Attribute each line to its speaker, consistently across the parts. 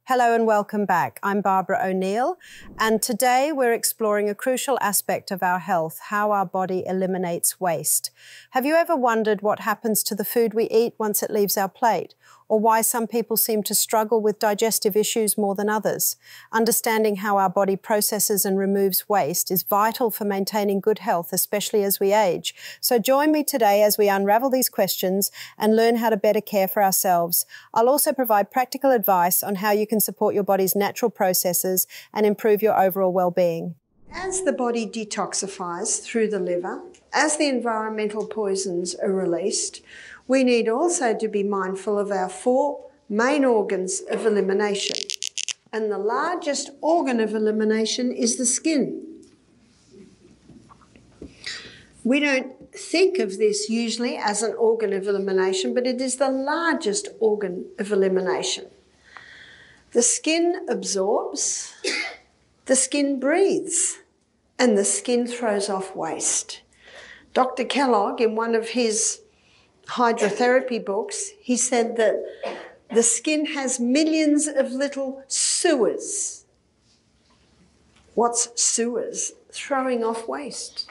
Speaker 1: Hello and welcome back. I'm Barbara O'Neill, and today we're exploring a crucial aspect of our health, how our body eliminates waste. Have you ever wondered what happens to the food we eat once it leaves our plate, or why some people seem to struggle with digestive issues more than others? Understanding how our body processes and removes waste is vital for maintaining good health, especially as we age. So join me today as we unravel these questions and learn how to better care for ourselves. I'll also provide practical advice on how you can support your body's natural processes and improve your overall well-being.
Speaker 2: As the body detoxifies through the liver, as the environmental poisons are released, we need also to be mindful of our 4 main organs of elimination. And the largest organ of elimination is the skin. We don't think of this usually as an organ of elimination, but it is the largest organ of elimination. The skin absorbs, the skin breathes, and the skin throws off waste. Dr. Kellogg, in one of his hydrotherapy books, he said that the skin has millions of little sewers. What's sewers? Throwing off waste.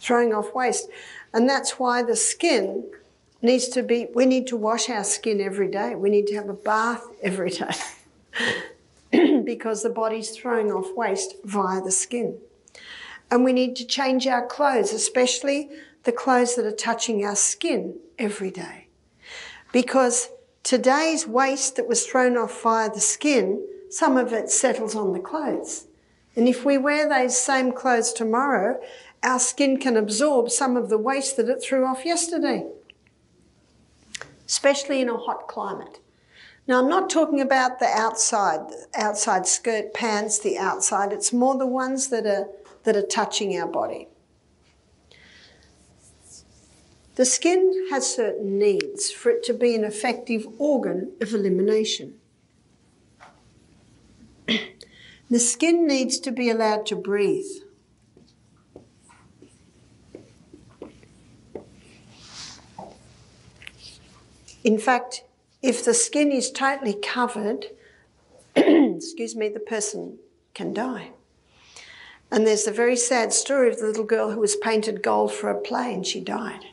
Speaker 2: Throwing off waste. And that's why the skin needs to be, we need to wash our skin every day. We need to have a bath every day because the body's throwing off waste via the skin. And we need to change our clothes, especially the clothes that are touching our skin every day. Because today's waste that was thrown off via the skin, some of it settles on the clothes. And if we wear those same clothes tomorrow, our skin can absorb some of the waste that it threw off yesterday, especially in a hot climate. Now, I'm not talking about the outside skirt, pants, the outside. It's more the ones that are touching our body. The skin has certain needs for it to be an effective organ of elimination. The skin needs to be allowed to breathe. In fact, if the skin is totally covered, the person can die. And there's the very sad story of the little girl who was painted gold for a play and she died.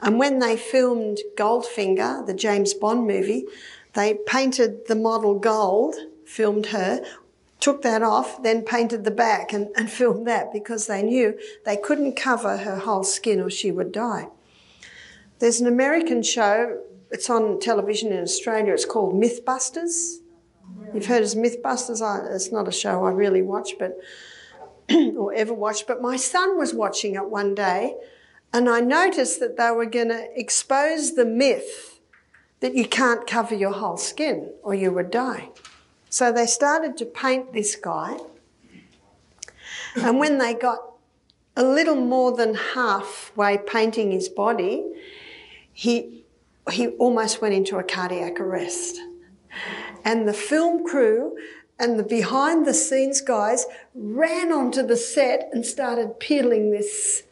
Speaker 2: And when they filmed Goldfinger, the James Bond movie, they painted the model gold, filmed her, took that off, then painted the back and filmed that because they knew they couldn't cover her whole skin or she would die. There's an American show, it's on television in Australia, it's called Mythbusters. You've heard of Mythbusters? It's not a show I really watch or ever watched, but my son was watching it one day and I noticed that they were going to expose the myth that you can't cover your whole skin or you would die. So they started to paint this guy, and when they got a little more than halfway painting his body, he almost went into a cardiac arrest. And the film crew and the behind-the-scenes guys ran onto the set and started peeling this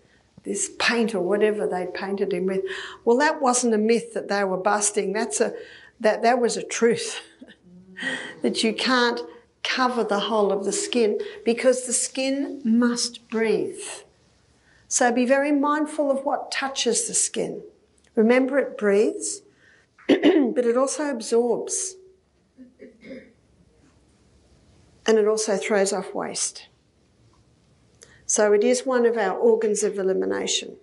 Speaker 2: paint or whatever they'd painted him with. Well, that wasn't a myth that they were busting. That was a truth, that you can't cover the whole of the skin because the skin must breathe. So be very mindful of what touches the skin. Remember, it breathes, but it also absorbs. And it also throws off waste. So it is one of our organs of elimination.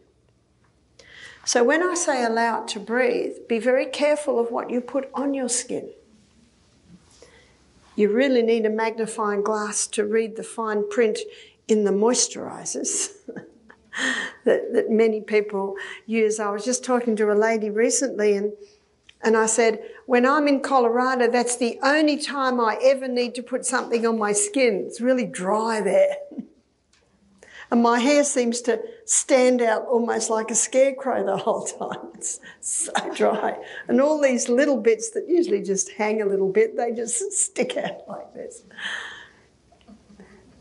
Speaker 2: So when I say allow it to breathe, be very careful of what you put on your skin. You really need a magnifying glass to read the fine print in the moisturisers that many people use. I was just talking to a lady recently and I said, when I'm in Colorado, that's the only time I ever need to put something on my skin. It's really dry there. And my hair seems to stand out almost like a scarecrow the whole time. It's so dry. And all these little bits that usually just hang a little bit, they just stick out like this.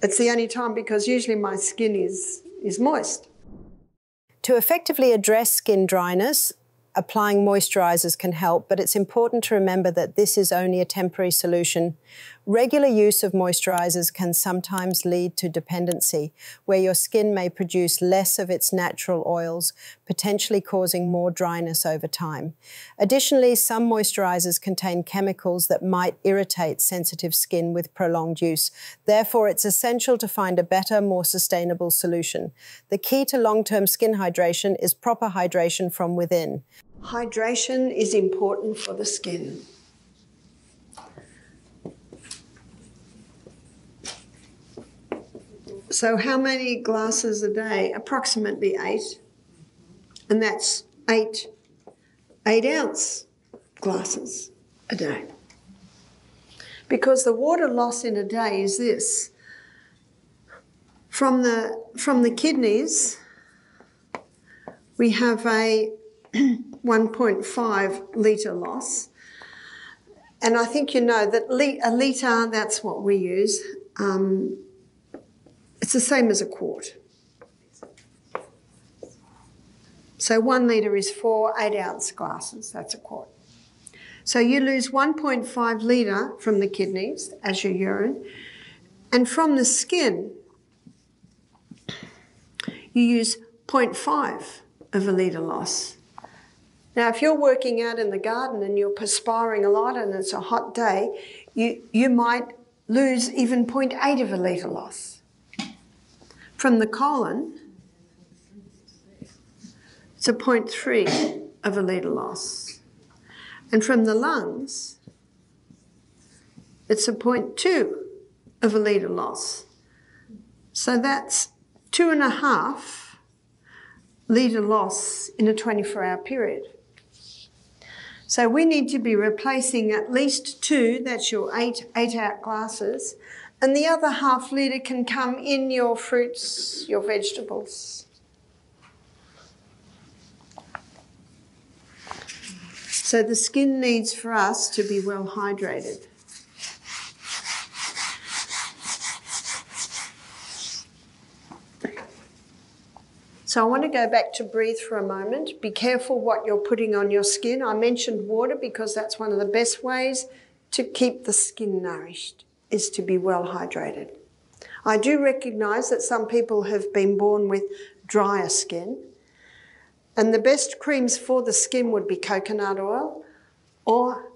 Speaker 2: It's the only time because usually my skin is moist.
Speaker 1: To effectively address skin dryness, applying moisturizers can help, but it's important to remember that this is only a temporary solution. Regular use of moisturizers can sometimes lead to dependency, where your skin may produce less of its natural oils, potentially causing more dryness over time. Additionally, some moisturizers contain chemicals that might irritate sensitive skin with prolonged use. Therefore, it's essential to find a better, more sustainable solution. The key to long-term skin hydration is proper hydration from within.
Speaker 2: Hydration is important for the skin. So how many glasses a day? Approximately 8. And that's 8 ounce glasses a day. Because the water loss in a day is this. From the kidneys, we have a 1.5 litre loss. And I think you know that a litre, that's what we use. It's the same as a quart. So 1 litre is 4 8-ounce glasses, that's a quart. So you lose 1.5 litre from the kidneys as your urine, and from the skin, you use 0.5 of a litre loss. Now, if you're working out in the garden and you're perspiring a lot and it's a hot day, you might lose even 0.8 of a litre loss. From the colon, it's a 0.3 of a litre loss. And from the lungs, it's a 0.2 of a litre loss. So that's 2.5 litre loss in a 24-hour period. So we need to be replacing at least 2, that's your 8-ounce glasses, and the other half litre can come in your fruits, your vegetables. So the skin needs for us to be well hydrated. So I want to go back to breathe for a moment. Be careful what you're putting on your skin. I mentioned water because that's one of the best ways to keep the skin nourished, is to be well hydrated. I do recognise that some people have been born with drier skin, and the best creams for the skin would be coconut oil, or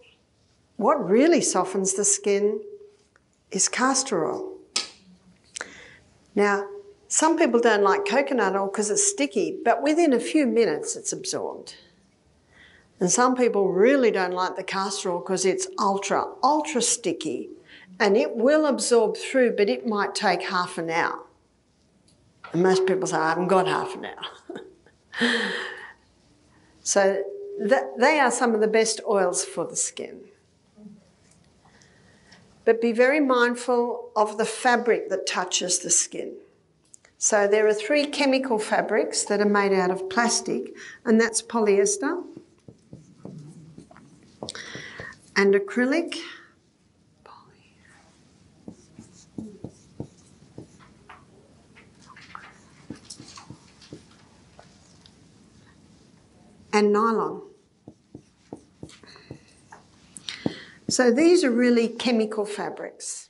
Speaker 2: what really softens the skin is castor oil. Now, some people don't like coconut oil because it's sticky, but within a few minutes it's absorbed. And some people really don't like the castor oil because it's ultra sticky, and it will absorb through, but it might take half an hour. And most people say, I haven't got half an hour. So they are some of the best oils for the skin. But be very mindful of the fabric that touches the skin. So there are 3 chemical fabrics that are made out of plastic, and that's polyester and acrylic and nylon. So these are really chemical fabrics.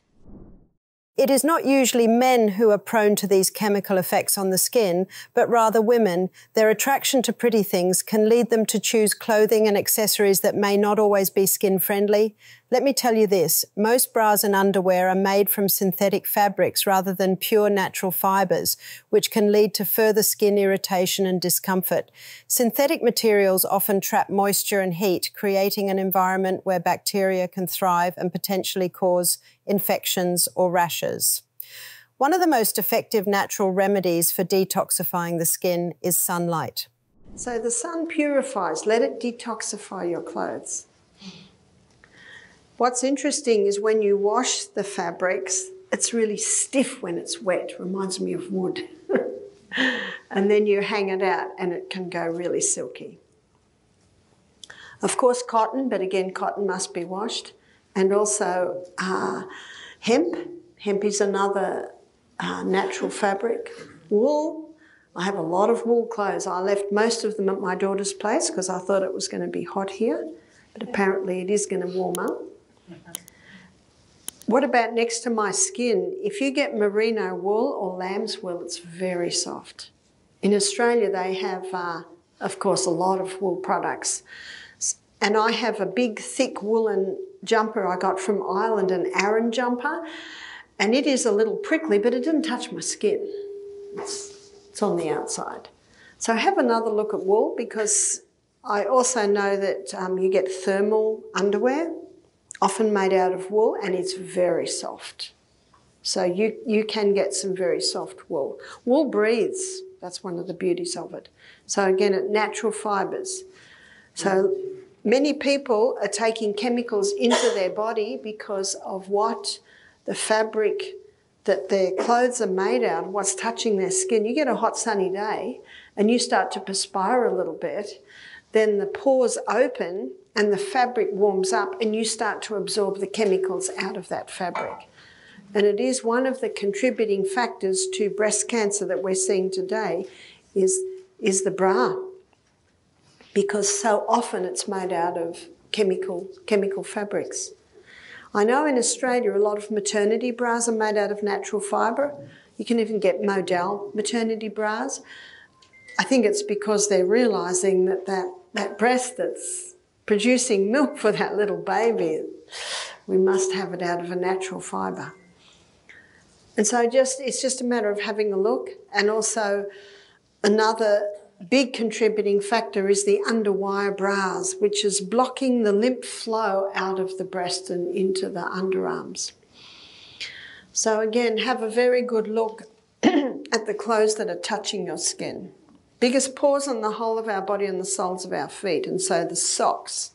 Speaker 1: It is not usually men who are prone to these chemical effects on the skin, but rather women. Their attraction to pretty things can lead them to choose clothing and accessories that may not always be skin-friendly. Let me tell you this, most bras and underwear are made from synthetic fabrics rather than pure natural fibres, which can lead to further skin irritation and discomfort. Synthetic materials often trap moisture and heat, creating an environment where bacteria can thrive and potentially cause infections or rashes. One of the most effective natural remedies for detoxifying the skin is sunlight.
Speaker 2: So the sun purifies, let it detoxify your clothes. What's interesting is when you wash the fabrics, it's really stiff when it's wet, reminds me of wood. And then you hang it out and it can go really silky. Of course cotton, but again cotton must be washed. And also hemp. Hemp is another natural fabric. Wool, I have a lot of wool clothes. I left most of them at my daughter's place because I thought it was going to be hot here, but apparently it is going to warm up. What about next to my skin? If you get merino wool or lamb's wool, it's very soft. In Australia, they have, of course, a lot of wool products. And I have a big, thick woolen jumper I got from Ireland, an Aran jumper, and it is a little prickly, but it didn't touch my skin. It's on the outside. So have another look at wool, because I also know that you get thermal underwear, often made out of wool, and it's very soft. So you can get some very soft wool. Wool breathes. That's one of the beauties of it. So again, natural fibres. So many people are taking chemicals into their body because of what the fabric that their clothes are made out of, what's touching their skin. You get a hot sunny day and you start to perspire a little bit, then the pores open and the fabric warms up and you start to absorb the chemicals out of that fabric. And it is one of the contributing factors to breast cancer that we're seeing today is the bra, because so often it's made out of chemical fabrics. I know in Australia a lot of maternity bras are made out of natural fibre. You can even get Modal maternity bras. I think it's because they're realising that breast that's producing milk for that little baby, we must have it out of a natural fibre. And so it's just a matter of having a look. And also another big contributing factor is the underwire bras, which is blocking the lymph flow out of the breast and into the underarms. So again, have a very good look at the clothes that are touching your skin. Biggest pores on the whole of our body and the soles of our feet. And so the socks.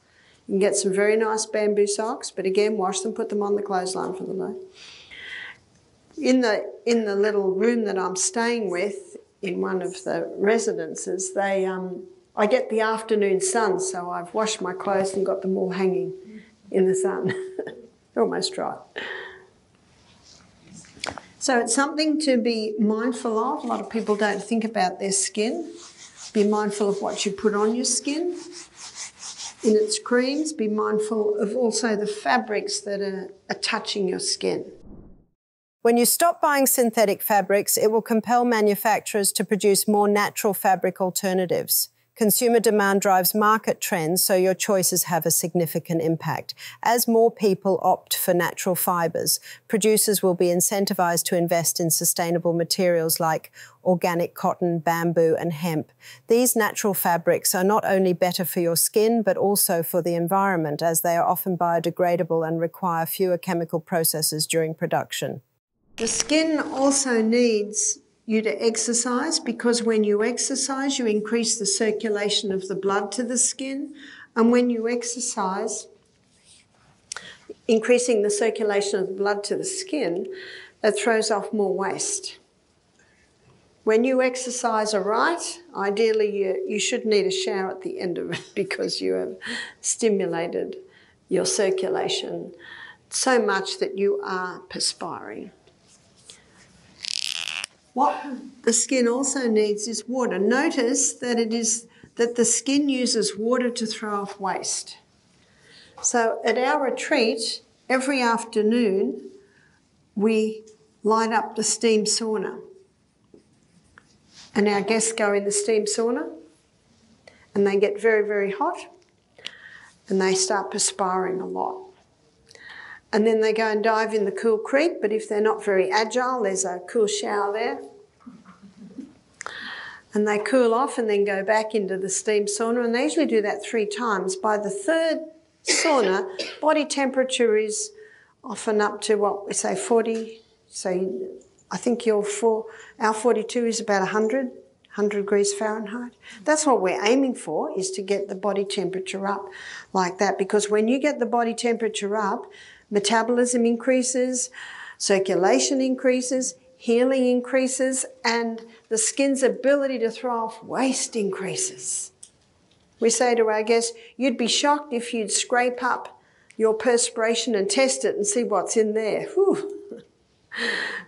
Speaker 2: You can get some very nice bamboo socks, but again, wash them, put them on the clothesline for the day. In the little room that I'm staying with, in one of the residences, I get the afternoon sun, so I've washed my clothes and got them all hanging in the sun. They're almost dry. So it's something to be mindful of. A lot of people don't think about their skin. Be mindful of what you put on your skin. In its creams, be mindful of also the fabrics that are touching your skin.
Speaker 1: When you stop buying synthetic fabrics, it will compel manufacturers to produce more natural fabric alternatives. Consumer demand drives market trends, so your choices have a significant impact. As more people opt for natural fibres, producers will be incentivized to invest in sustainable materials like organic cotton, bamboo, and hemp. These natural fabrics are not only better for your skin, but also for the environment, as they are often biodegradable and require fewer chemical processes during production.
Speaker 2: The skin also needs you to exercise, because when you exercise, you increase the circulation of the blood to the skin. And when you exercise, increasing the circulation of the blood to the skin, it throws off more waste. When you exercise right, ideally you should need a shower at the end of it, because you have stimulated your circulation so much that you are perspiring. What the skin also needs is water. Notice that the skin uses water to throw off waste. So at our retreat, every afternoon, we light up the steam sauna. And our guests go in the steam sauna and they get very, very hot and they start perspiring a lot. And then they go and dive in the cool creek, but if they're not very agile, there's a cool shower there. And they cool off and then go back into the steam sauna, and they usually do that 3 times. By the 3rd sauna, body temperature is often up to, what we say, 40. So I think our 42 is about 100 degrees Fahrenheit. That's what we're aiming for, is to get the body temperature up like that, because when you get the body temperature up, metabolism increases, circulation increases, healing increases, and the skin's ability to throw off waste increases. We say to our guests, you'd be shocked if you'd scrape up your perspiration and test it and see what's in there. Whew.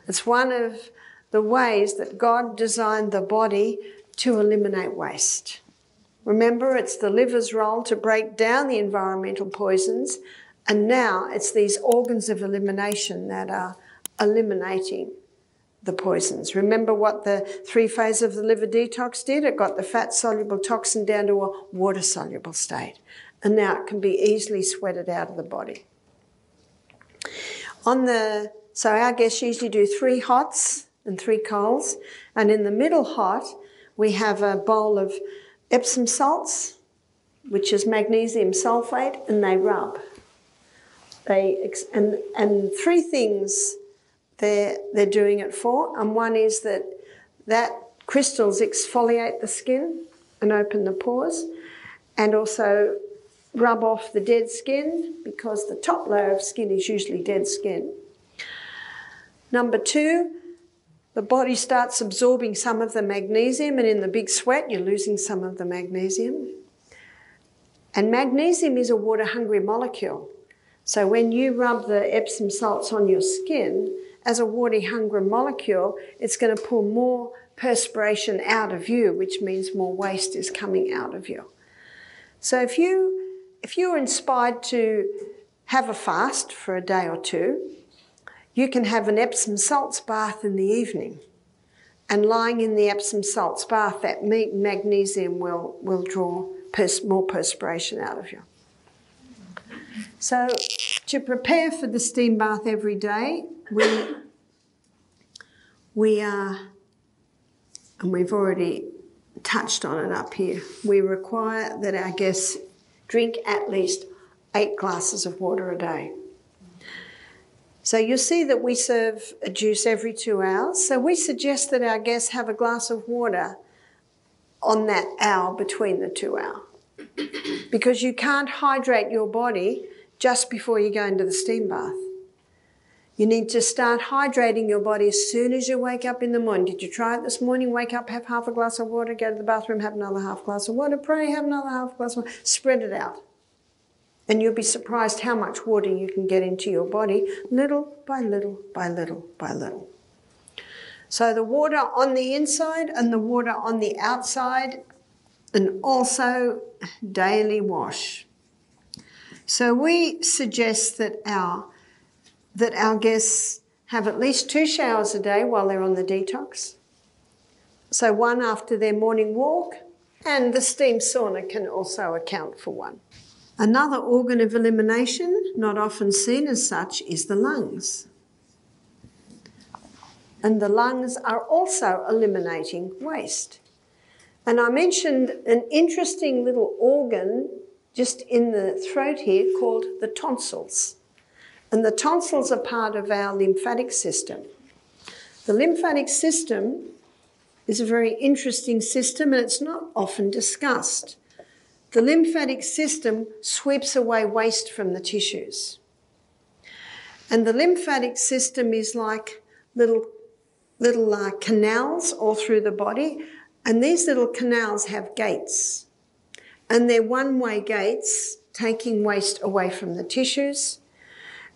Speaker 2: It's one of the ways that God designed the body to eliminate waste. Remember, it's the liver's role to break down the environmental poisons, and now it's these organs of elimination that are eliminating the poisons. Remember what the 3 phases of the liver detox did? It got the fat-soluble toxin down to a water-soluble state, and now it can be easily sweated out of the body. So our guests usually do 3 hots and 3 colds, and in the middle hot, we have a bowl of Epsom salts, which is magnesium sulfate, and they rub. And 3 things they're doing it for, and one is that crystals exfoliate the skin and open the pores, and also rub off the dead skin, because the top layer of skin is usually dead skin. Number 2, the body starts absorbing some of the magnesium, and in the big sweat you're losing some of the magnesium. And magnesium is a water-hungry molecule. So when you rub the Epsom salts on your skin, as a water-hungry molecule, it's going to pull more perspiration out of you, which means more waste is coming out of you. So if you're inspired to have a fast for a day or 2, you can have an Epsom salts bath in the evening. And lying in the Epsom salts bath, that magnesium will draw more perspiration out of you. So to prepare for the steam bath every day, we are, and we've already touched on it up here, we require that our guests drink at least 8 glasses of water a day. So you'll see that we serve a juice every 2 hours. So we suggest that our guests have a glass of water on that hour between the 2 hours. Because you can't hydrate your body just before you go into the steam bath. You need to start hydrating your body as soon as you wake up in the morning. Did you try it this morning? Wake up, have half a glass of water, go to the bathroom, have another half glass of water, pray, have another half glass of water. Spread it out. And you'll be surprised how much water you can get into your body, little by little by little by little. So the water on the inside and the water on the outside, and also daily wash. So we suggest that our guests have at least 2 showers a day while they're on the detox. So 1 after their morning walk, and the steam sauna can also account for 1. Another organ of elimination, not often seen as such, is the lungs. And the lungs are also eliminating waste. And I mentioned an interesting little organ just in the throat here called the tonsils. And the tonsils are part of our lymphatic system. The lymphatic system is a very interesting system, and it's not often discussed. The lymphatic system sweeps away waste from the tissues. And the lymphatic system is like little canals all through the body, and these little canals have gates. And they're one-way gates taking waste away from the tissues.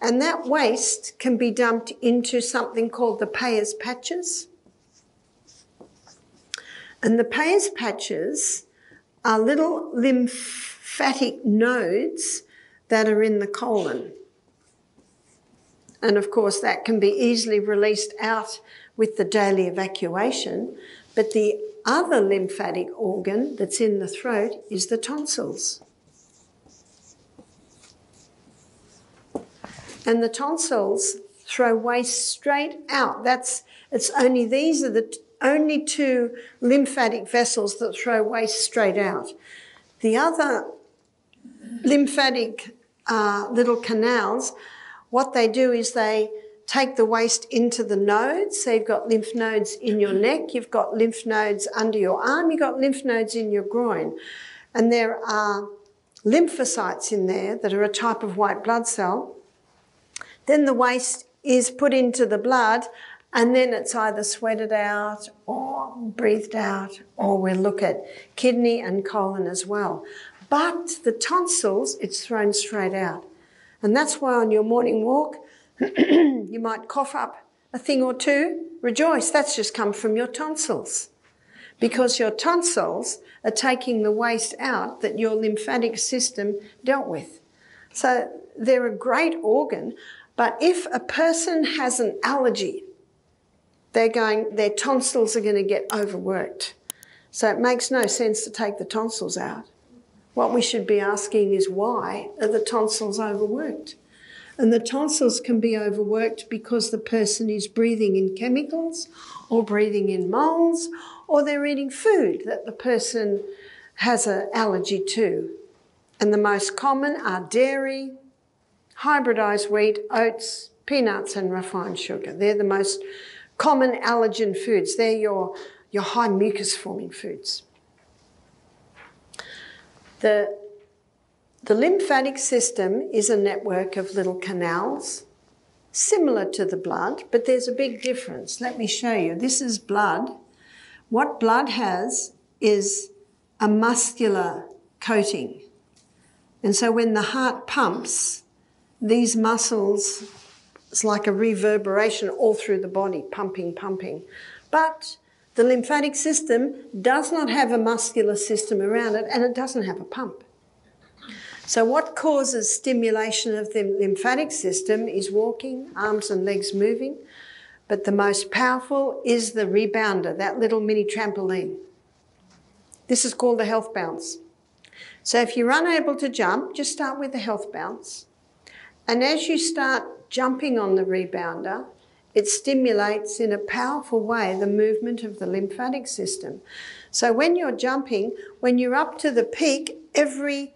Speaker 2: And that waste can be dumped into something called the Peyer's patches. And the Peyer's patches are little lymphatic nodes that are in the colon. And of course that can be easily released out with the daily evacuation, but the other lymphatic organ that's in the throat is the tonsils. And the tonsils throw waste straight out. These are the only 2 lymphatic vessels that throw waste straight out. The other lymphatic little canals, what they do is they take the waste into the nodes. So you've got lymph nodes in your neck, you've got lymph nodes under your arm, you've got lymph nodes in your groin. And there are lymphocytes in there that are a type of white blood cell. Then the waste is put into the blood, and then it's either sweated out or breathed out, or we'll look at kidney and colon as well. But the tonsils, it's thrown straight out. And that's why on your morning walk, you might cough up a thing or 2, rejoice, that's just come from your tonsils, because your tonsils are taking the waste out that your lymphatic system dealt with. So they're a great organ, but if a person has an allergy, their tonsils are going to get overworked. So it makes no sense to take the tonsils out. What we should be asking is, why are the tonsils overworked? And the tonsils can be overworked because the person is breathing in chemicals or breathing in molds, or they're eating food that the person has an allergy to. And the most common are dairy, hybridised wheat, oats, peanuts and refined sugar. They're the most common allergen foods. They're your high mucus forming foods. The lymphatic system is a network of little canals, similar to the blood, but there's a big difference. Let me show you. This is blood. What blood has is a muscular coating. And so when the heart pumps, these muscles, it's like a reverberation all through the body, pumping, pumping. But the lymphatic system does not have a muscular system around it, and it doesn't have a pump. So what causes stimulation of the lymphatic system is walking, arms and legs moving, but the most powerful is the rebounder, that little mini trampoline. This is called the health bounce. So if you're unable to jump, just start with the health bounce. And as you start jumping on the rebounder, it stimulates in a powerful way the movement of the lymphatic system. So when you're jumping, when you're up to the peak, every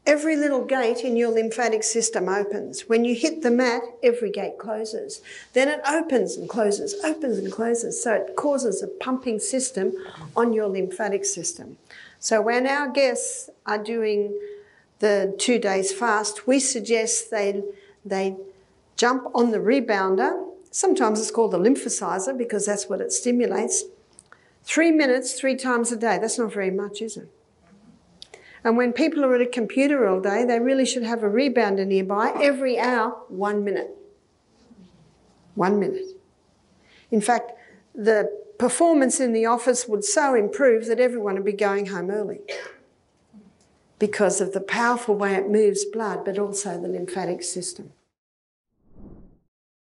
Speaker 2: little gate in your lymphatic system opens. When you hit the mat, every gate closes. Then it opens and closes, opens and closes. So it causes a pumping system on your lymphatic system. So when our guests are doing the 2 days fast, we suggest they jump on the rebounder. Sometimes it's called the lymphosizer because that's what it stimulates. 3 minutes, 3 times a day. That's not very much, is it? And when people are at a computer all day, they really should have a rebounder nearby. Every hour, 1 minute. 1 minute. In fact, the performance in the office would so improve that everyone would be going home early because of the powerful way it moves blood, but also the lymphatic system.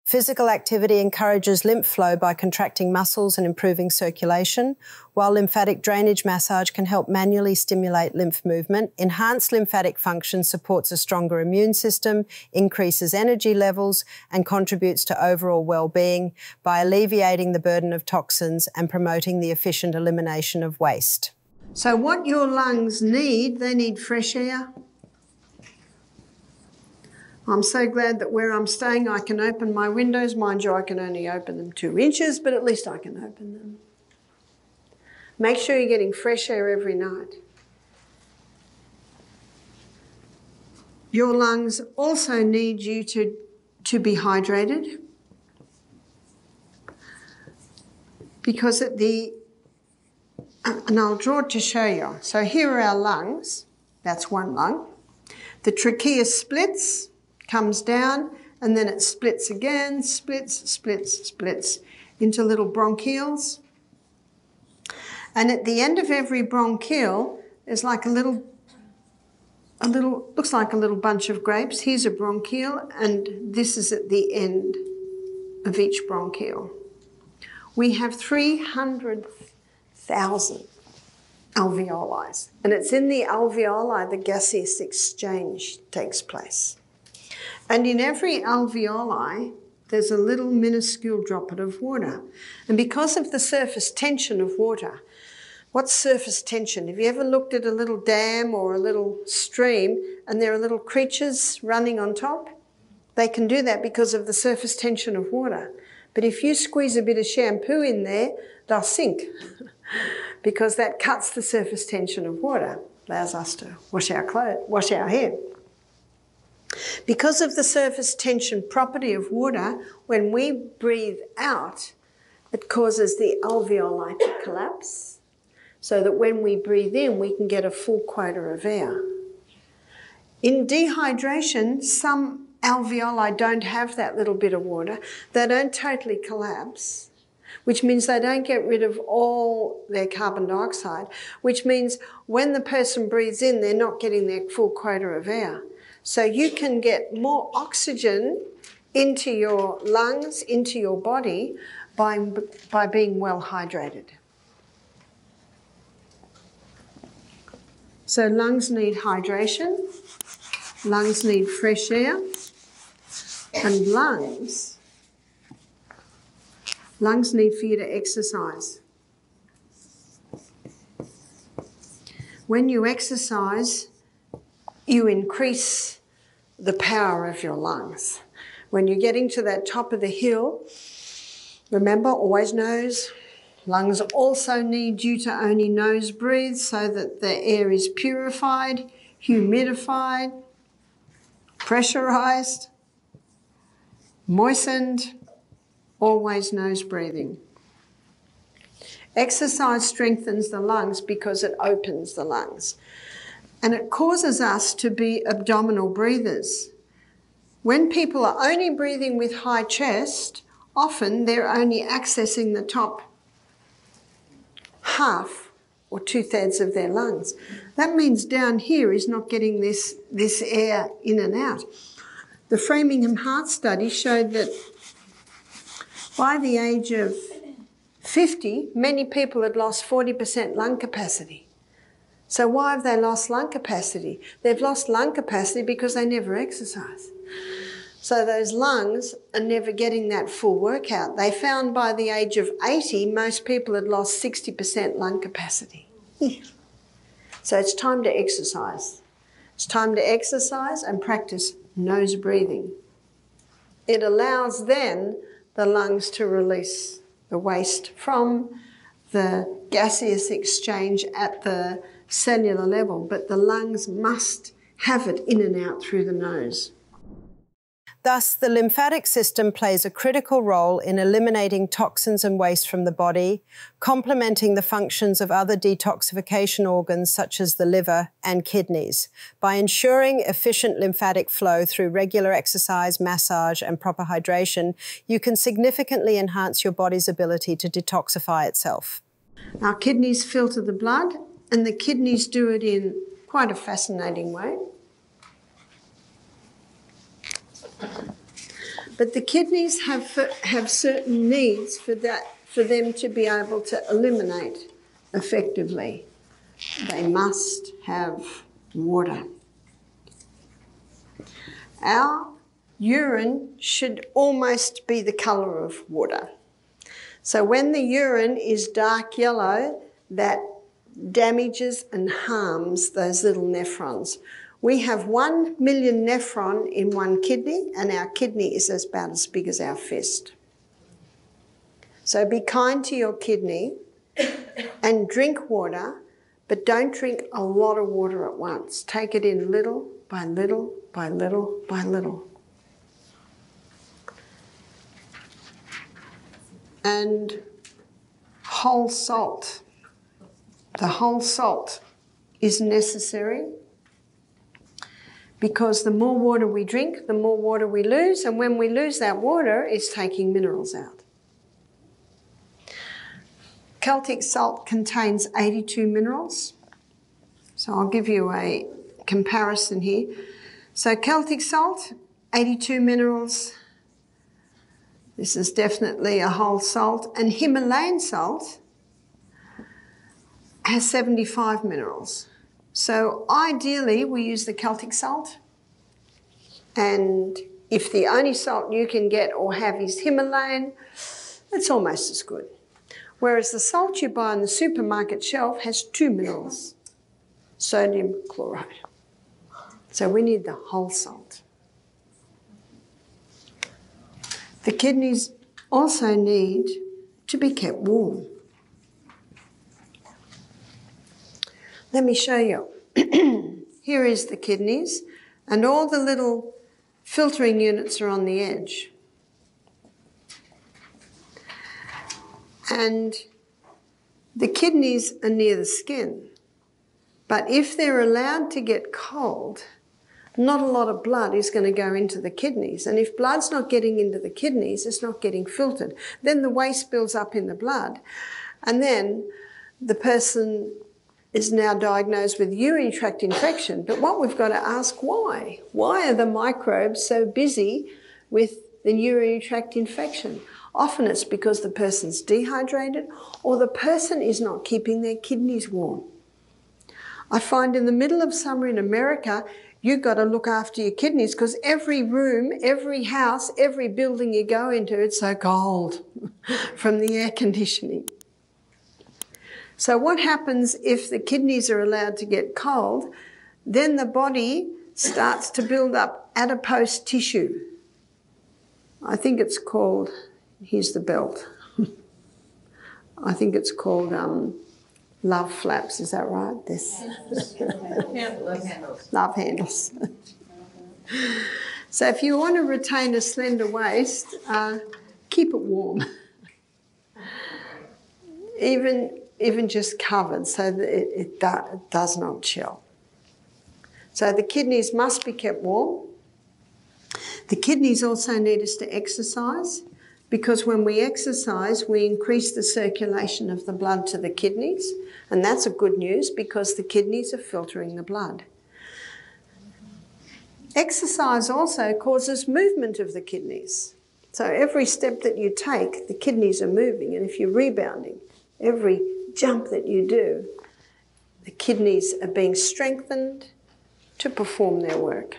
Speaker 1: Physical activity encourages lymph flow by contracting muscles and improving circulation, while lymphatic drainage massage can help manually stimulate lymph movement. Enhanced lymphatic function supports a stronger immune system, increases energy levels, and contributes to overall well-being by alleviating the burden of toxins and promoting the efficient elimination of waste.
Speaker 2: So what your lungs need, they need fresh air. I'm so glad that where I'm staying I can open my windows. Mind you, I can only open them 2 inches, but at least I can open them. Make sure you're getting fresh air every night. Your lungs also need you to be hydrated, because and I'll draw it to show you. So here are our lungs. That's one lung. The trachea splits, comes down, and then it splits again, splits into little bronchioles. And at the end of every bronchiole, there's like looks like a little bunch of grapes. Here's a bronchiole, and this is at the end of each bronchiole. We have 300,000 alveoli, and it's in the alveoli the gaseous exchange takes place. And in every alveoli, there's a little minuscule droplet of water. And because of the surface tension of water, what's surface tension? Have you ever looked at a little dam or a little stream and there are little creatures running on top? They can do that because of the surface tension of water. But if you squeeze a bit of shampoo in there, they'll sink because that cuts the surface tension of water, allows us to wash our clothes, wash our hair. Because of the surface tension property of water, when we breathe out, it causes the alveoli to collapse, so that when we breathe in, we can get a full quota of air. In dehydration, some alveoli don't have that little bit of water. They don't totally collapse, which means they don't get rid of all their carbon dioxide, which means when the person breathes in, they're not getting their full quota of air. So you can get more oxygen into your lungs, into your body, by being well hydrated. So lungs need hydration, lungs need fresh air, and lungs need for you to exercise. When you exercise, you increase the power of your lungs. When you're getting to that top of the hill, remember, always nose. Lungs also need you to only nose breathe so that the air is purified, humidified, pressurized, moistened, always nose breathing. Exercise strengthens the lungs because it opens the lungs. And it causes us to be abdominal breathers. When people are only breathing with high chest, often they're only accessing the top half or 2/3 of their lungs. That means down here is not getting this air in and out. The Framingham Heart Study showed that by the age of 50, many people had lost 40% lung capacity. So why have they lost lung capacity? They've lost lung capacity because they never exercise. So those lungs are never getting that full workout. They found by the age of 80, most people had lost 60% lung capacity. So it's time to exercise. It's time to exercise and practice nose breathing. It allows then the lungs to release the waste from the gaseous exchange at the cellular level, but the lungs must have it in and out through the nose.
Speaker 1: Thus, the lymphatic system plays a critical role in eliminating toxins and waste from the body, complementing the functions of other detoxification organs such as the liver and kidneys. By ensuring efficient lymphatic flow through regular exercise, massage, and proper hydration, you can significantly enhance your body's ability to detoxify itself.
Speaker 2: Our kidneys filter the blood, and the kidneys do it in quite a fascinating way. But the kidneys have certain needs for them to be able to eliminate effectively. They must have water. Our urine should almost be the colour of water. So when the urine is dark yellow, that damages and harms those little nephrons. We have 1 million nephron in one kidney, and our kidney is about as big as our fist. So be kind to your kidney and drink water, but don't drink a lot of water at once. Take it in little by little by little by little. And whole salt. The whole salt is necessary because the more water we drink, the more water we lose, and when we lose that water, it's taking minerals out. Celtic salt contains 82 minerals. So I'll give you a comparison here. So Celtic salt, 82 minerals. This is definitely a whole salt. And Himalayan salt has 75 minerals. So ideally, we use the Celtic salt. And if the only salt you can get or have is Himalayan, it's almost as good. Whereas the salt you buy on the supermarket shelf has 2 minerals, sodium chloride. So we need the whole salt. The kidneys also need to be kept warm. Let me show you. Here is the kidneys, and all the little filtering units are on the edge. And the kidneys are near the skin. But if they're allowed to get cold, not a lot of blood is going to go into the kidneys. And if blood's not getting into the kidneys, it's not getting filtered. Then the waste builds up in the blood. And then the person is now diagnosed with urinary tract infection. But what we've got to ask, why? Why are the microbes so busy with the urinary tract infection? Often it's because the person's dehydrated or the person is not keeping their kidneys warm. I find in the middle of summer in America, you've got to look after your kidneys because every room, every house, every building you go into, it's so cold from the air conditioning. So what happens if the kidneys are allowed to get cold? Then the body starts to build up adipose tissue. I think it's called, here's the belt. I think it's called love flaps, is that right? This.
Speaker 3: Love handles.
Speaker 2: Love handles. So if you want to retain a slender waist, keep it warm. Even just covered so that it does not chill. So the kidneys must be kept warm. The kidneys also need us to exercise because when we exercise, we increase the circulation of the blood to the kidneys. And that's a good news because the kidneys are filtering the blood. Exercise also causes movement of the kidneys. So every step that you take, the kidneys are moving. And if you're rebounding, every jump that you do, the kidneys are being strengthened to perform their work.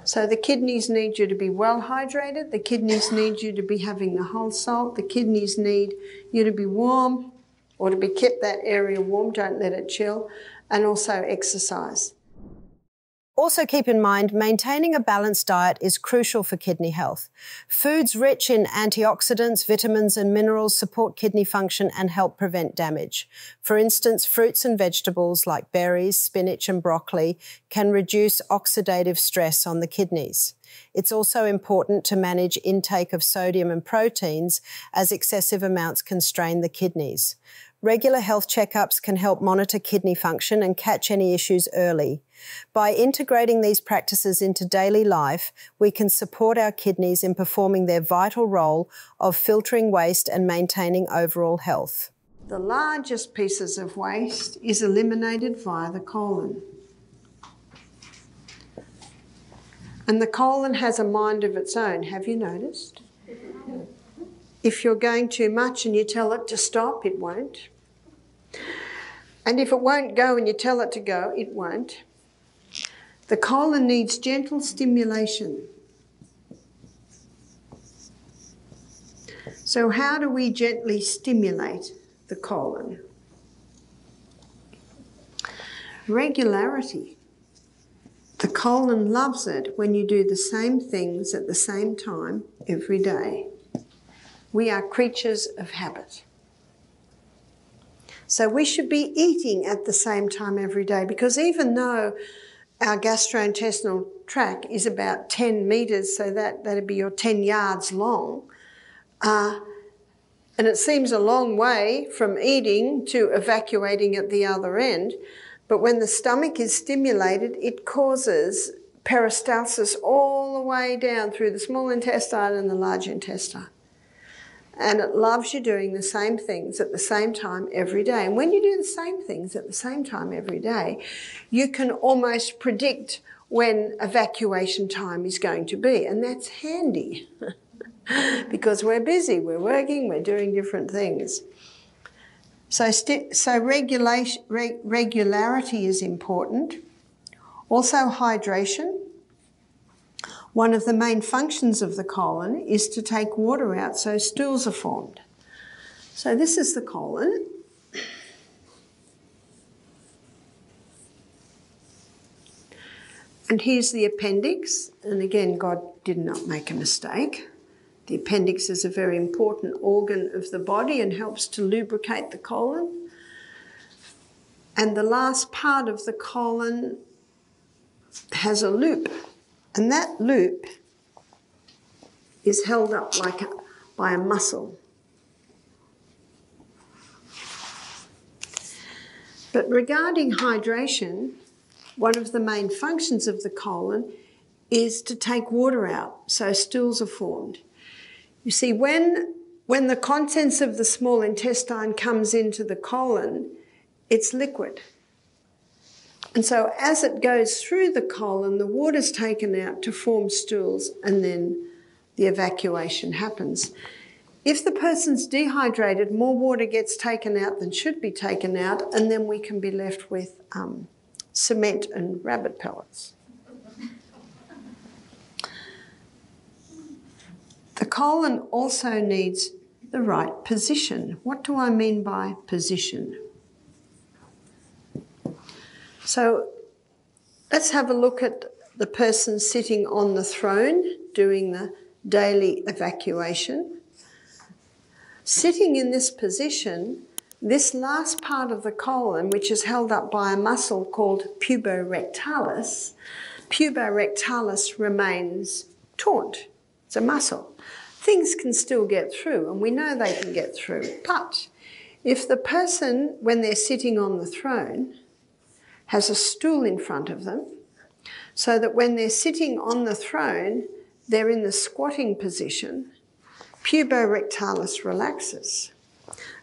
Speaker 2: So the kidneys need you to be well hydrated. The kidneys need you to be having the whole salt. The kidneys need you to be warm or to be kept that area warm. Don't let it chill. And also exercise.
Speaker 1: Also keep in mind, maintaining a balanced diet is crucial for kidney health. Foods rich in antioxidants, vitamins and minerals support kidney function and help prevent damage. For instance, fruits and vegetables like berries, spinach and broccoli can reduce oxidative stress on the kidneys. It's also important to manage intake of sodium and proteins as excessive amounts can strain the kidneys. Regular health checkups can help monitor kidney function and catch any issues early. By integrating these practices into daily life, we can support our kidneys in performing their vital role of filtering waste and maintaining overall health.
Speaker 2: The largest pieces of waste is eliminated via the colon. And the colon has a mind of its own, have you noticed? If you're going too much and you tell it to stop, it won't. And if it won't go and you tell it to go, it won't. The colon needs gentle stimulation. So how do we gently stimulate the colon? Regularity. The colon loves it when you do the same things at the same time every day. We are creatures of habit. So we should be eating at the same time every day because even though our gastrointestinal tract is about 10 metres, so that'd be your 10 yards long, and it seems a long way from eating to evacuating at the other end, but when the stomach is stimulated, it causes peristalsis all the way down through the small intestine and the large intestine. And it loves you doing the same things at the same time every day. And when you do the same things at the same time every day, you can almost predict when evacuation time is going to be. And that's handy because we're busy, we're working, we're doing different things. So regularity is important. Also hydration. One of the main functions of the colon is to take water out so stools are formed. So this is the colon. And here's the appendix. And again, God did not make a mistake. The appendix is a very important organ of the body and helps to lubricate the colon. And the last part of the colon has a loop. And that loop is held up by a muscle. But regarding hydration, one of the main functions of the colon is to take water out, so stools are formed. You see, when the contents of the small intestine comes into the colon, it's liquid. And so as it goes through the colon, the water's taken out to form stools, and then the evacuation happens. If the person's dehydrated, more water gets taken out than should be taken out, and then we can be left with cement and rabbit pellets. The colon also needs the right position. What do I mean by position? So let's have a look at the person sitting on the throne doing the daily evacuation. Sitting in this position, this last part of the colon, which is held up by a muscle called puborectalis remains taut. It's a muscle. Things can still get through, and we know they can get through. But if the person, when they're sitting on the throne, has a stool in front of them, so that when they're sitting on the throne, they're in the squatting position, puborectalis relaxes.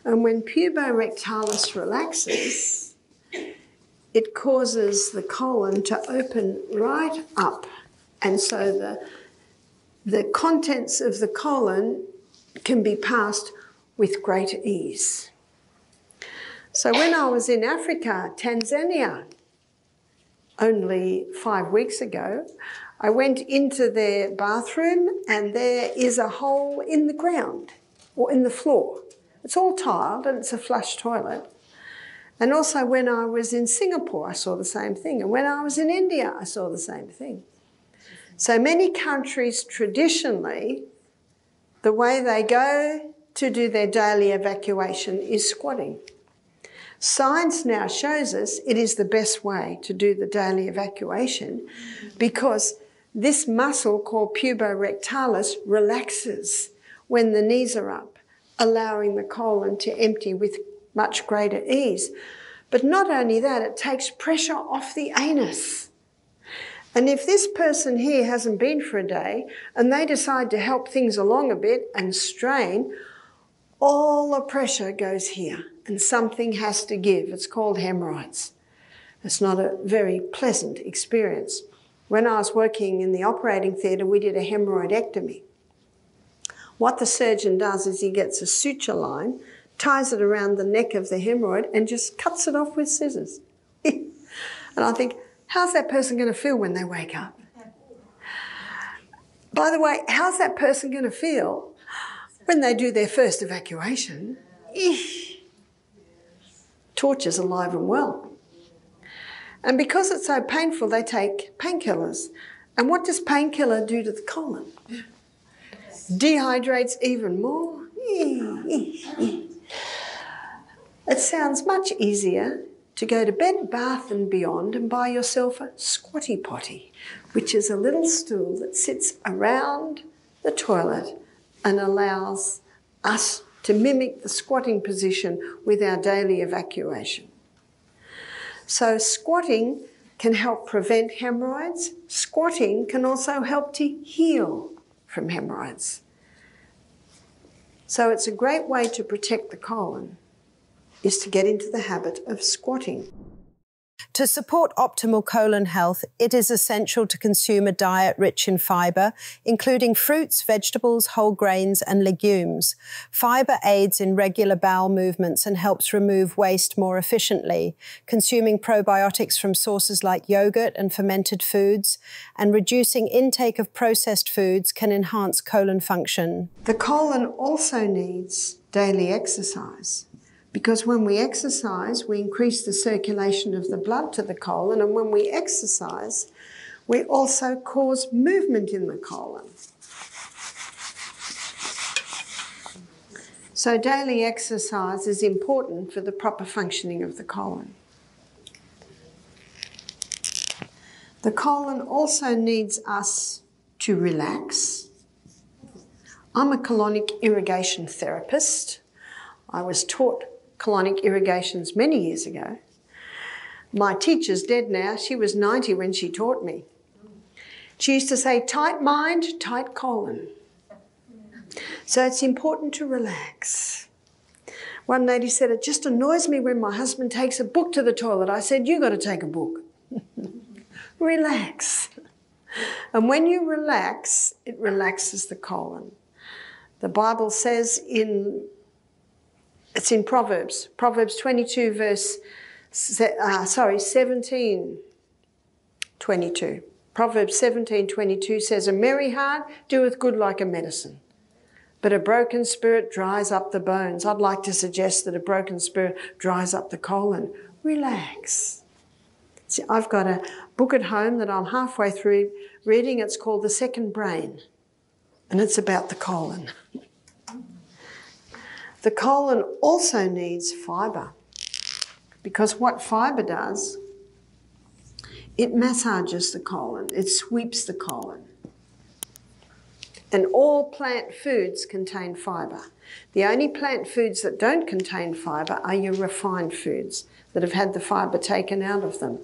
Speaker 2: And when puborectalis relaxes, it causes the colon to open right up. And so the contents of the colon can be passed with great ease. So when I was in Africa, Tanzania, only 5 weeks ago, I went into their bathroom and there is a hole in the ground or in the floor. It's all tiled and it's a flush toilet. And also when I was in Singapore, I saw the same thing. And when I was in India, I saw the same thing. So many countries traditionally, the way they go to do their daily evacuation is squatting. Science now shows us it is the best way to do the daily evacuation because this muscle called puborectalis relaxes when the knees are up, allowing the colon to empty with much greater ease. But not only that, it takes pressure off the anus. And if this person here hasn't been for a day and they decide to help things along a bit and strain, all the pressure goes here and something has to give. It's called hemorrhoids. It's not a very pleasant experience. When I was working in the operating theatre, we did a hemorrhoidectomy. What the surgeon does is he gets a suture line, ties it around the neck of the hemorrhoid and just cuts it off with scissors. And I think, how's that person going to feel when they wake up? By the way, how's that person going to feel when they do their first evacuation? Torture's alive and well. And because it's so painful, they take painkillers. And what does painkiller do to the colon? Dehydrates even more. It sounds much easier to go to Bed Bath & Beyond and buy yourself a squatty potty, which is a little stool that sits around the toilet and allows us to mimic the squatting position with our daily evacuation. So squatting can help prevent hemorrhoids. Squatting can also help to heal from hemorrhoids. So it's a great way to protect the colon, is to get into the habit of squatting.
Speaker 1: To support optimal colon health, it is essential to consume a diet rich in fibre, including fruits, vegetables, whole grains and legumes. Fibre aids in regular bowel movements and helps remove waste more efficiently. Consuming probiotics from sources like yogurt and fermented foods and reducing intake of processed foods can enhance colon function.
Speaker 2: The colon also needs daily exercise. Because when we exercise, we increase the circulation of the blood to the colon, and when we exercise, we also cause movement in the colon. So daily exercise is important for the proper functioning of the colon. The colon also needs us to relax. I'm a colonic irrigation therapist. I was taught colonic irrigations many years ago. My teacher's dead now. She was 90 when she taught me. She used to say, tight mind, tight colon. So it's important to relax. One lady said, it just annoys me when my husband takes a book to the toilet. I said, you got to take a book. Relax. And when you relax, it relaxes the colon. The Bible says it's in Proverbs 22 17:22. Proverbs 17:22 says, a merry heart doeth good like a medicine, but a broken spirit dries up the bones. I'd like to suggest that a broken spirit dries up the colon. Relax. See, I've got a book at home that I'm halfway through reading. It's called The Second Brain, and it's about the colon. The colon also needs fibre, because what fibre does, it massages the colon, it sweeps the colon. And all plant foods contain fibre. The only plant foods that don't contain fibre are your refined foods that have had the fibre taken out of them.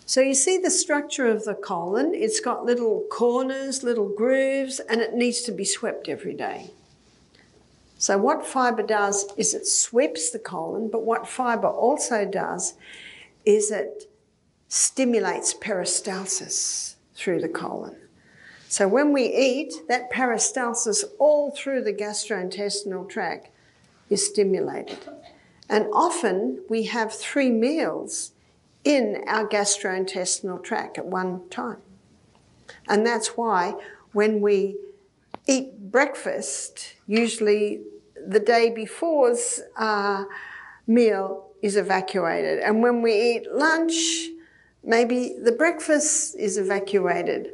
Speaker 2: So you see the structure of the colon. It's got little corners, little grooves, and it needs to be swept every day. So what fibre does is it sweeps the colon, but what fibre also does is it stimulates peristalsis through the colon. So when we eat, that peristalsis all through the gastrointestinal tract is stimulated. And often we have 3 meals in our gastrointestinal tract at one time. And that's why when we eat breakfast, usually the day before's meal is evacuated. And when we eat lunch, maybe the breakfast is evacuated.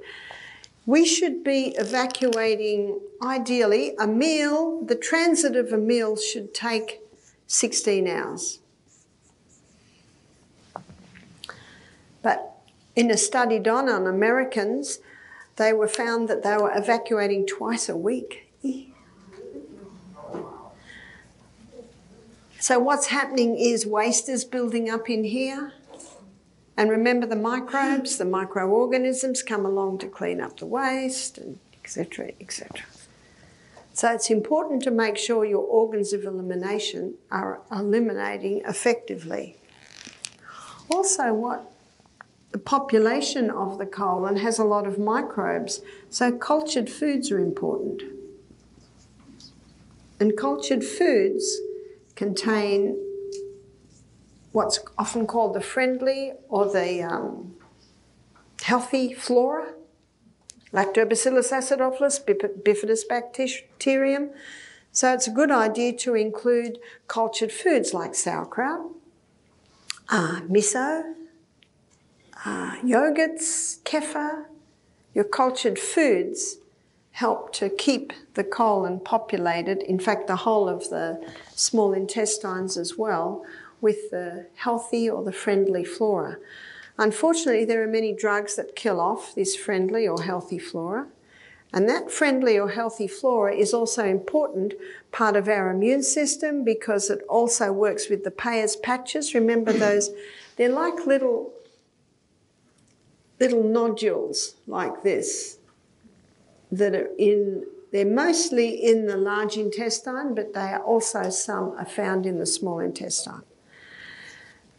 Speaker 2: We should be evacuating, ideally, a meal. The transit of a meal should take 16 hours. But in a study done on Americans, they were found that they were evacuating twice a week. So what's happening is waste is building up in here. And remember the microbes, the microorganisms come along to clean up the waste, and etc., etc. So it's important to make sure your organs of elimination are eliminating effectively. Also, the population of the colon has a lot of microbes, so cultured foods are important. And cultured foods contain what's often called the friendly or the healthy flora, Lactobacillus acidophilus, bifidobacterium. So it's a good idea to include cultured foods like sauerkraut, miso, yogurts, kefir. Your cultured foods help to keep the colon populated, in fact the whole of the small intestines as well, with the healthy or the friendly flora. Unfortunately, there are many drugs that kill off this friendly or healthy flora. And that friendly or healthy flora is also important part of our immune system because it also works with the Peyer's patches. Remember those? They're like little nodules like this that are they're mostly in the large intestine, but they are also some are found in the small intestine.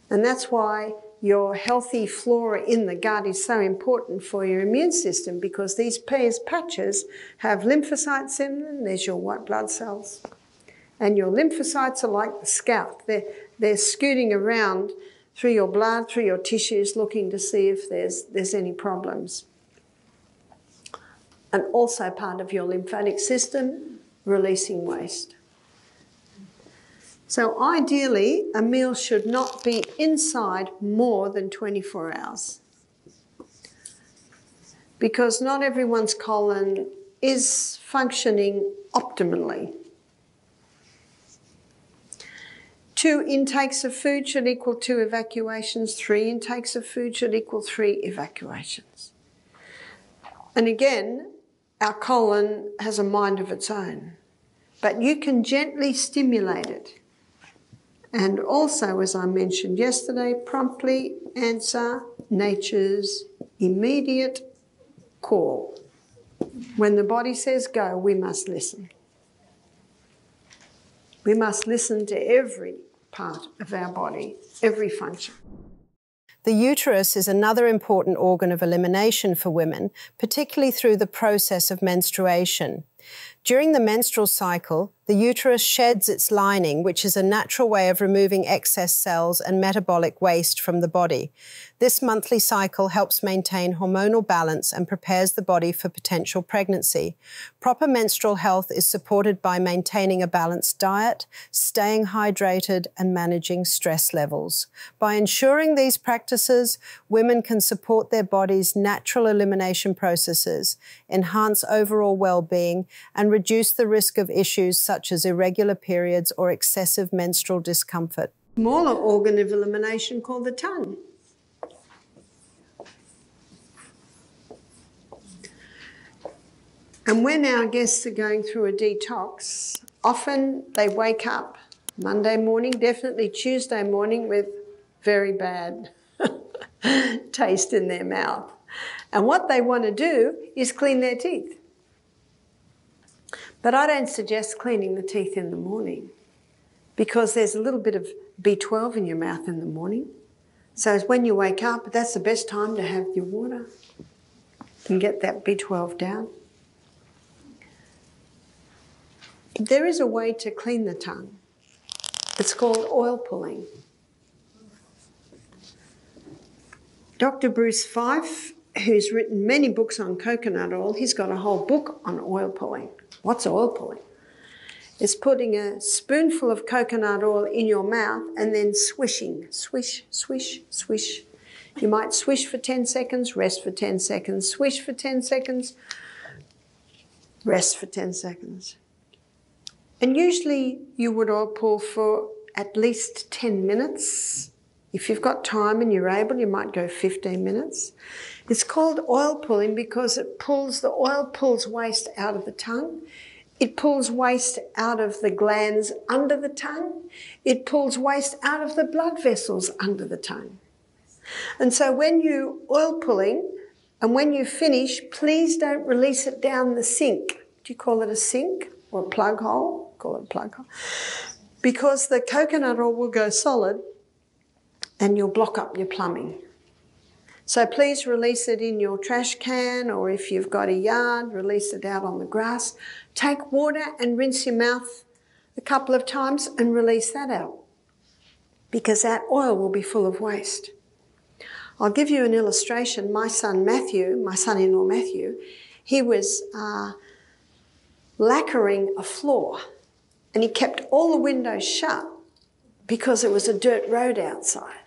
Speaker 2: And that's why your healthy flora in the gut is so important for your immune system, because these Peyer's patches have lymphocytes in them. There's your white blood cells. And your lymphocytes are like the scout. They're scooting around through your blood, through your tissues, looking to see if there's any problems. And also part of your lymphatic system, releasing waste. So ideally, a meal should not be inside more than 24 hours. Because not everyone's colon is functioning optimally. 2 intakes of food should equal 2 evacuations. 3 intakes of food should equal 3 evacuations. And again, our colon has a mind of its own. But you can gently stimulate it. And also, as I mentioned yesterday, promptly answer nature's immediate call. When the body says go, we must listen. We must listen to every part of our body, every function.
Speaker 1: The uterus is another important organ of elimination for women, particularly through the process of menstruation. During the menstrual cycle, the uterus sheds its lining, which is a natural way of removing excess cells and metabolic waste from the body. This monthly cycle helps maintain hormonal balance and prepares the body for potential pregnancy. Proper menstrual health is supported by maintaining a balanced diet, staying hydrated, and managing stress levels. By ensuring these practices, women can support their body's natural elimination processes, enhance overall well-being, and reduce the risk of issues such as irregular periods or excessive menstrual discomfort.
Speaker 2: Smaller organ of elimination called the tongue. And when our guests are going through a detox, often they wake up Monday morning, definitely Tuesday morning, with very bad taste in their mouth. And what they want to do is clean their teeth. But I don't suggest cleaning the teeth in the morning because there's a little bit of B12 in your mouth in the morning. So when you wake up, that's the best time to have your water and get that B12 down. There is a way to clean the tongue. It's called oil pulling. Dr. Bruce Fife, who's written many books on coconut oil, he's got a whole book on oil pulling. What's oil pulling? It's putting a spoonful of coconut oil in your mouth and then swishing. Swish, swish, swish. You might swish for 10 seconds, rest for 10 seconds, swish for 10 seconds, rest for 10 seconds. And usually you would oil pull for at least 10 minutes. If you've got time and you're able, you might go 15 minutes. It's called oil pulling because the oil pulls waste out of the tongue. It pulls waste out of the glands under the tongue. It pulls waste out of the blood vessels under the tongue. And so when you oil pulling and when you finish, please don't release it down the sink. Do you call it a sink or a plug hole? Call it a plug hole. Because the coconut oil will go solid and you'll block up your plumbing. So please release it in your trash can, or if you've got a yard, release it out on the grass. Take water and rinse your mouth a couple of times and release that out because that oil will be full of waste. I'll give you an illustration. My son-in-law Matthew, he was lacquering a floor and he kept all the windows shut because it was a dirt road outside.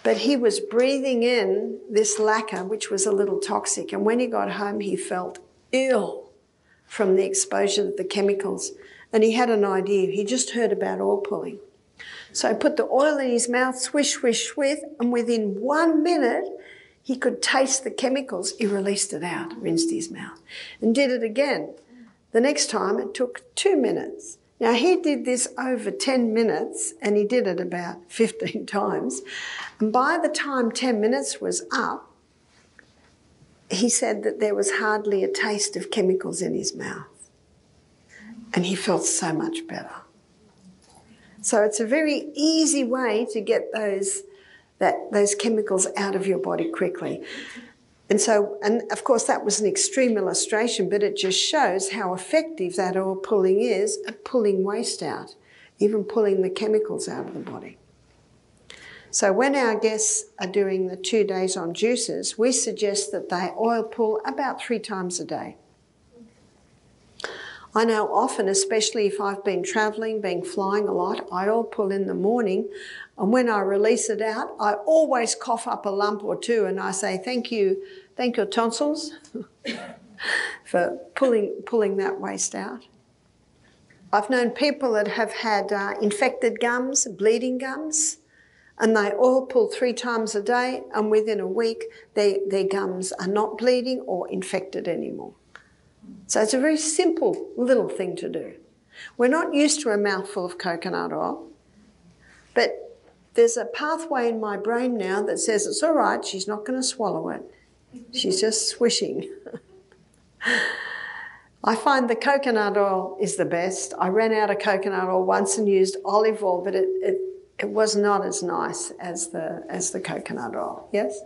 Speaker 2: But he was breathing in this lacquer, which was a little toxic. And when he got home, he felt ill from the exposure to the chemicals. And he had an idea. He just heard about oil pulling. So he put the oil in his mouth, swish, swish, swish, and within 1 minute, he could taste the chemicals. He released it out, rinsed his mouth, and did it again. The next time, it took 2 minutes. Now, he did this over 10 minutes, and he did it about 15 times. And by the time 10 minutes was up, he said that there was hardly a taste of chemicals in his mouth. And he felt so much better. So it's a very easy way to get those chemicals out of your body quickly. And of course that was an extreme illustration, but it just shows how effective that oil pulling is at pulling waste out, even pulling the chemicals out of the body. So when our guests are doing the 2 days on juices, we suggest that they oil pull about 3 times a day. I know often, especially if I've been travelling, flying a lot, I oil pull in the morning, and when I release it out, I always cough up a lump or two and I say, thank you tonsils for pulling that waste out. I've known people that have had infected gums, bleeding gums, and they oil pull 3 times a day, and within a week their gums are not bleeding or infected anymore. So it's a very simple little thing to do. We're not used to a mouthful of coconut oil. But there's a pathway in my brain now that says it's all right, she's not going to swallow it. She's just swishing. I find the coconut oil is the best. I ran out of coconut oil once and used olive oil, but it was not as nice as the coconut oil. Yes?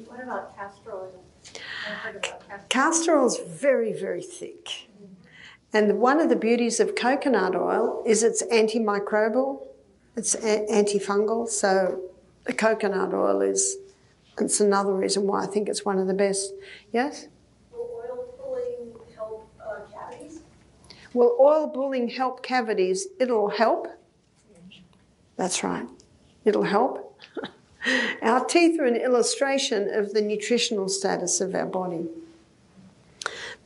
Speaker 3: What about castor oil? I've heard about
Speaker 2: Castor oil is very, very thick. And one of the beauties of coconut oil is it's antimicrobial, it's antifungal, so the coconut oil it's another reason why I think it's one of the best. Yes?
Speaker 3: Will oil pulling help cavities?
Speaker 2: Will oil pulling help cavities? It'll help. That's right. It'll help. Our teeth are an illustration of the nutritional status of our body.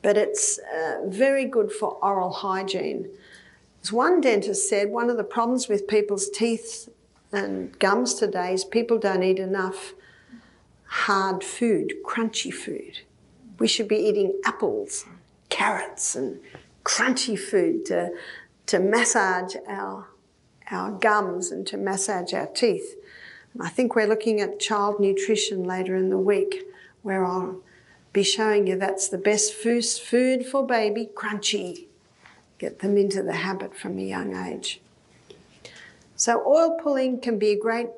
Speaker 2: But it's very good for oral hygiene. As one dentist said, one of the problems with people's teeth and gums today is people don't eat enough hard food, crunchy food. We should be eating apples, carrots and crunchy food to massage our gums and to massage our teeth. And I think we're looking at child nutrition later in the week, where I'll be showing you that's the best food for baby, crunchy. Get them into the habit from a young age. So oil pulling can be a great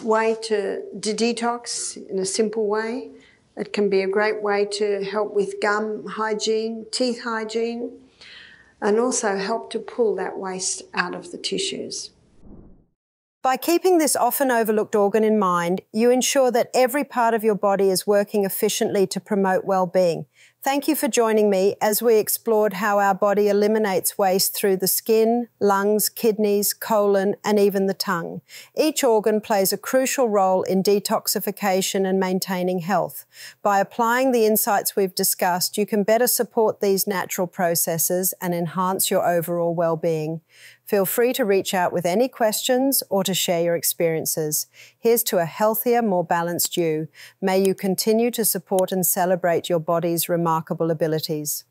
Speaker 2: way to detox in a simple way. It can be a great way to help with gum hygiene, teeth hygiene, and also help to pull that waste out of the tissues.
Speaker 1: By keeping this often overlooked organ in mind, you ensure that every part of your body is working efficiently to promote well-being. Thank you for joining me as we explored how our body eliminates waste through the skin, lungs, kidneys, colon, and even the tongue. Each organ plays a crucial role in detoxification and maintaining health. By applying the insights we've discussed, you can better support these natural processes and enhance your overall well-being. Feel free to reach out with any questions or to share your experiences. Here's to a healthier, more balanced you. May you continue to support and celebrate your body's remarkable abilities.